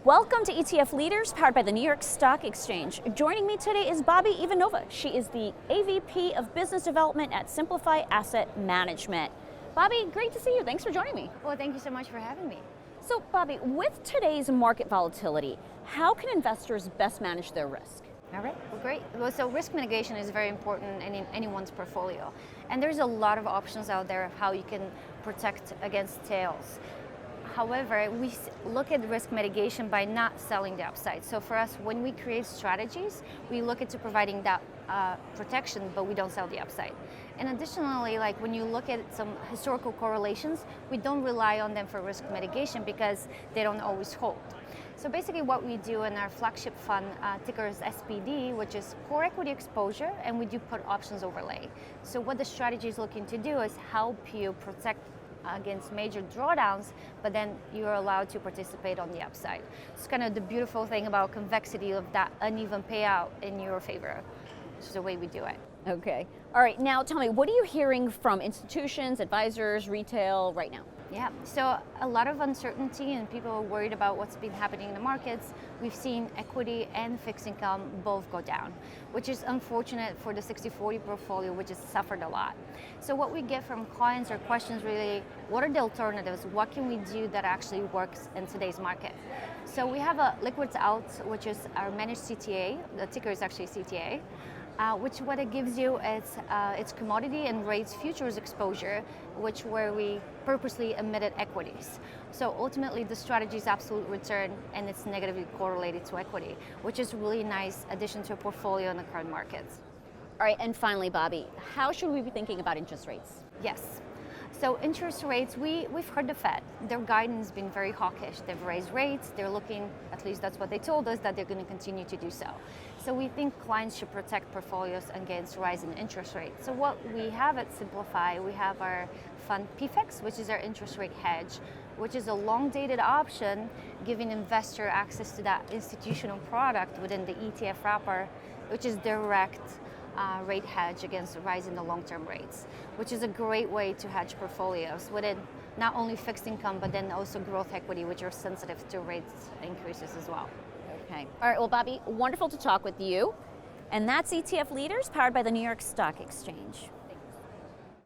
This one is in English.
Welcome to ETF Leaders, powered by the New York Stock Exchange. Joining me today is Bobbi Ivanova. She is the AVP of Business Development at Simplify Asset Management. Bobbi, great to see you. Thanks for joining me. Well, thank you so much for having me. So, Bobbi, with today's market volatility, how can investors best manage their risk? All right, well, great. Well, so risk mitigation is very important in anyone's portfolio. And there's a lot of options out there of how you can protect against tails. However, we look at risk mitigation by not selling the upside. So for us, when we create strategies, we look into providing that protection, but we don't sell the upside. And additionally, like when you look at some historical correlations, we don't rely on them for risk mitigation because they don't always hold. So basically what we do in our flagship fund, ticker is SPD, which is core equity exposure, and we do put options overlay. So what the strategy is looking to do is help you protect against major drawdowns, but then you're allowed to participate on the upside. It's kind of the beautiful thing about convexity of that uneven payout in your favor, which is the way we do it. Okay. All right, now tell me, what are you hearing from institutions, advisors, retail right now? Yeah, so a lot of uncertainty and people are worried about what's been happening in the markets. We've seen equity and fixed income both go down, which is unfortunate for the 60-40 portfolio, which has suffered a lot. So what we get from clients are questions really, what are the alternatives? What can we do that actually works in today's market? So we have a Liquids Out, which is our managed CTA. The ticker is actually CTA. Which what it gives you is it's commodity and rates futures exposure, where we purposely emitted equities. So ultimately the strategy is absolute return and it's negatively correlated to equity, which is really nice addition to a portfolio in the current markets. All right, and finally, Bobbi, how should we be thinking about interest rates? Yes. So interest rates, we've heard the Fed. Their guidance has been very hawkish. They've raised rates. They're looking, at least that's what they told us, that they're going to continue to do so. So we think clients should protect portfolios against rising interest rates. So what we have at Simplify, we have our fund PFEX, which is our interest rate hedge, which is a long-dated option giving investor access to that institutional product within the ETF wrapper, which is direct rate hedge against the rise in the long-term rates, which is a great way to hedge portfolios within not only fixed income, but then also growth equity, which are sensitive to rates increases as well. Okay. All right, well, Bobbi, wonderful to talk with you. And that's ETF Leaders, powered by the New York Stock Exchange.